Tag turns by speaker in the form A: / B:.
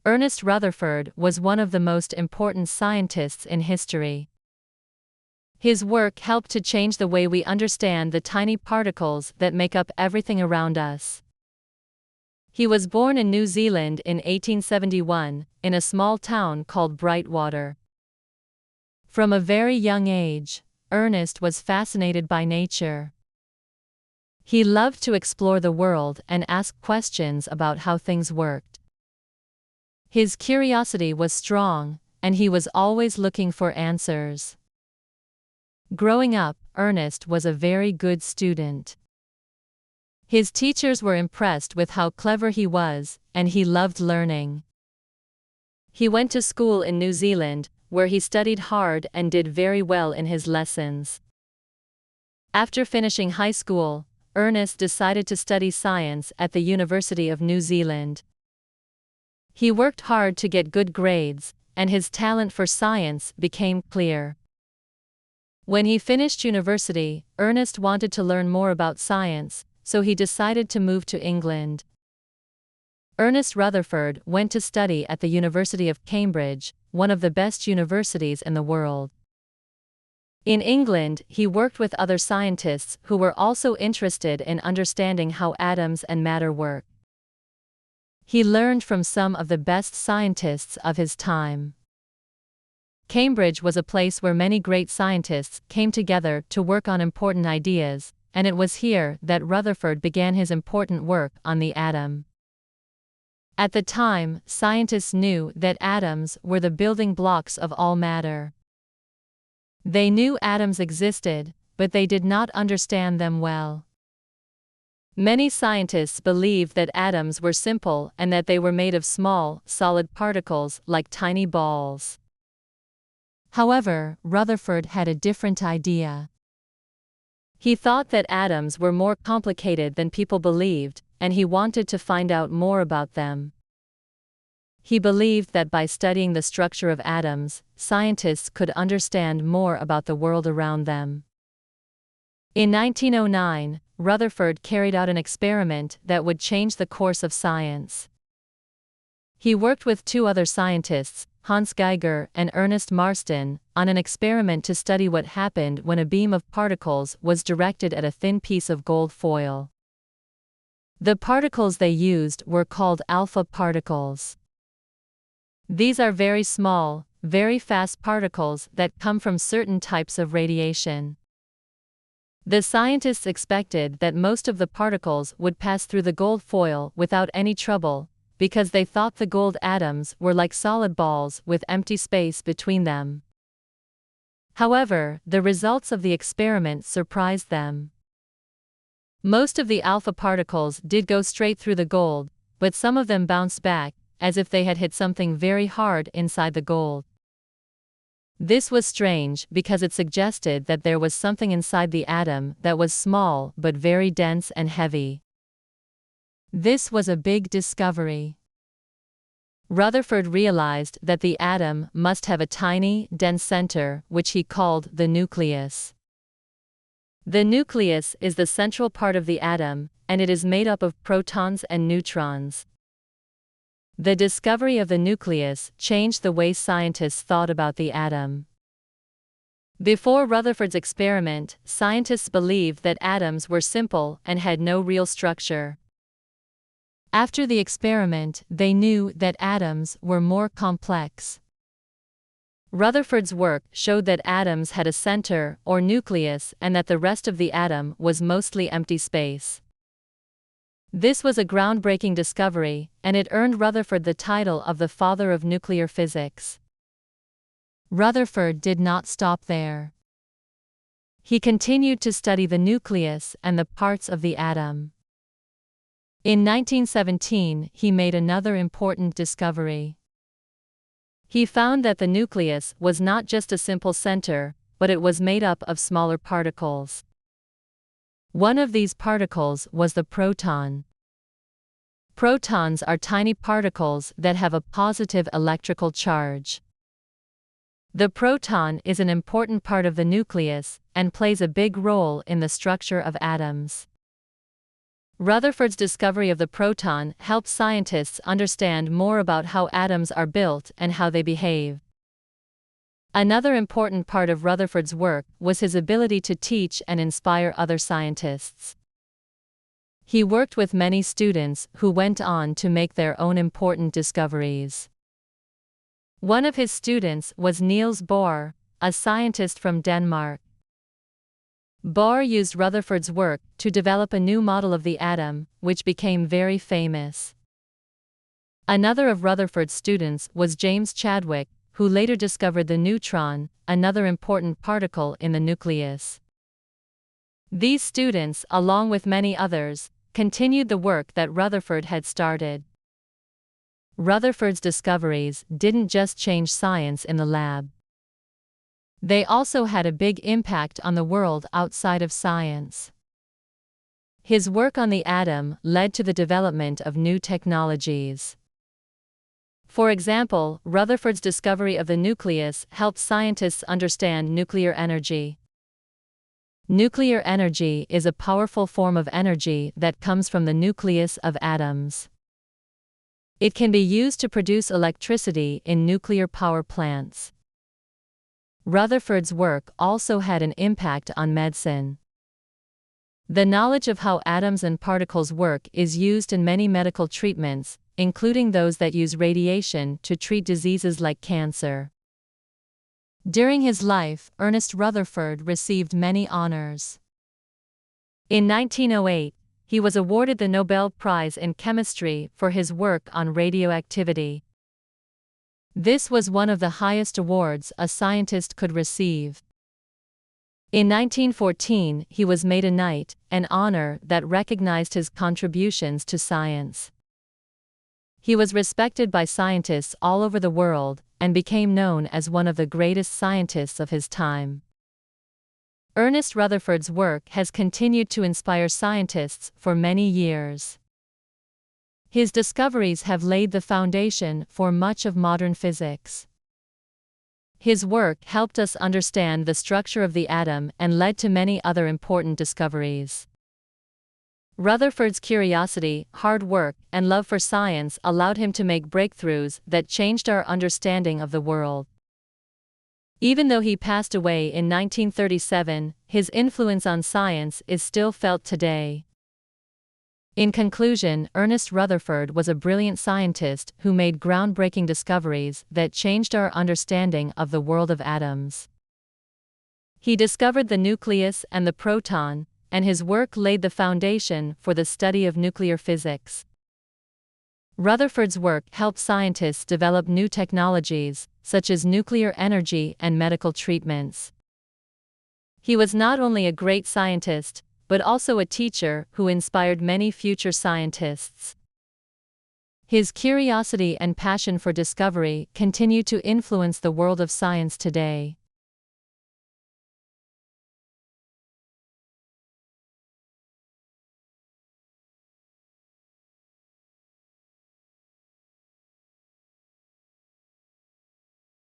A: Ernest Rutherford was one of the most important scientists in history. His work helped to change the way we understand the tiny particles that make up everything around us. He was born in New Zealand in 1871, in a small town called Brightwater. From a very young age, Ernest was fascinated by nature. He loved to explore the world and ask questions about how things worked. His curiosity was strong, and he was always looking for answers. Growing up, Ernest was a very good student. His teachers were impressed with how clever he was, and he loved learning. He went to school in New Zealand, where he studied hard and did very well in his lessons. After finishing high school, Ernest decided to study science at the University of New Zealand. He worked hard to get good grades, and his talent for science became clear. When he finished university, Ernest wanted to learn more about science, so he decided to move to England. Ernest Rutherford went to study at the University of Cambridge, one of the best universities in the world. In England, he worked with other scientists who were also interested in understanding how atoms and matter work. He learned from some of the best scientists of his time. Cambridge was a place where many great scientists came together to work on important ideas, and it was here that Rutherford began his important work on the atom. At the time, scientists knew that atoms were the building blocks of all matter. They knew atoms existed, but they did not understand them well. Many scientists believed that atoms were simple and that they were made of small, solid particles like tiny balls. However, Rutherford had a different idea. He thought that atoms were more complicated than people believed, and he wanted to find out more about them. He believed that by studying the structure of atoms, scientists could understand more about the world around them. In 1909, Rutherford carried out an experiment that would change the course of science. He worked with two other scientists, Hans Geiger and Ernest Marston, on an experiment to study what happened when a beam of particles was directed at a thin piece of gold foil. The particles they used were called alpha particles. These are very small, very fast particles that come from certain types of radiation. The scientists expected that most of the particles would pass through the gold foil without any trouble, because they thought the gold atoms were like solid balls with empty space between them. However, the results of the experiment surprised them. Most of the alpha particles did go straight through the gold, but some of them bounced back, as if they had hit something very hard inside the gold. This was strange because it suggested that there was something inside the atom that was small but very dense and heavy. This was a big discovery. Rutherford realized that the atom must have a tiny, dense center, which he called the nucleus. The nucleus is the central part of the atom, and it is made up of protons and neutrons. The discovery of the nucleus changed the way scientists thought about the atom. Before Rutherford's experiment, scientists believed that atoms were simple and had no real structure. After the experiment, they knew that atoms were more complex. Rutherford's work showed that atoms had a center, or nucleus, and that the rest of the atom was mostly empty space. This was a groundbreaking discovery, and it earned Rutherford the title of the father of nuclear physics. Rutherford did not stop there. He continued to study the nucleus and the parts of the atom. In 1917, he made another important discovery. He found that the nucleus was not just a simple center, but it was made up of smaller particles. One of these particles was the proton. Protons are tiny particles that have a positive electrical charge. The proton is an important part of the nucleus and plays a big role in the structure of atoms. Rutherford's discovery of the proton helped scientists understand more about how atoms are built and how they behave. Another important part of Rutherford's work was his ability to teach and inspire other scientists. He worked with many students who went on to make their own important discoveries. One of his students was Niels Bohr, a scientist from Denmark. Bohr used Rutherford's work to develop a new model of the atom, which became very famous. Another of Rutherford's students was James Chadwick, who later discovered the neutron, another important particle in the nucleus. These students, along with many others, continued the work that Rutherford had started. Rutherford's discoveries didn't just change science in the lab. They also had a big impact on the world outside of science. His work on the atom led to the development of new technologies. For example, Rutherford's discovery of the nucleus helped scientists understand nuclear energy. Nuclear energy is a powerful form of energy that comes from the nucleus of atoms. It can be used to produce electricity in nuclear power plants. Rutherford's work also had an impact on medicine. The knowledge of how atoms and particles work is used in many medical treatments, including those that use radiation to treat diseases like cancer. During his life, Ernest Rutherford received many honors. In 1908, he was awarded the Nobel Prize in Chemistry for his work on radioactivity. This was one of the highest awards a scientist could receive. In 1914, he was made a knight, an honor that recognized his contributions to science. He was respected by scientists all over the world and became known as one of the greatest scientists of his time. Ernest Rutherford's work has continued to inspire scientists for many years. His discoveries have laid the foundation for much of modern physics. His work helped us understand the structure of the atom and led to many other important discoveries. Rutherford's curiosity, hard work, and love for science allowed him to make breakthroughs that changed our understanding of the world. Even though he passed away in 1937, his influence on science is still felt today. In conclusion, Ernest Rutherford was a brilliant scientist who made groundbreaking discoveries that changed our understanding of the world of atoms. He discovered the nucleus and the proton, and his work laid the foundation for the study of nuclear physics. Rutherford's work helped scientists develop new technologies, such as nuclear energy and medical treatments. He was not only a great scientist, but also a teacher who inspired many future scientists. His curiosity and passion for discovery continue to influence the world of science today.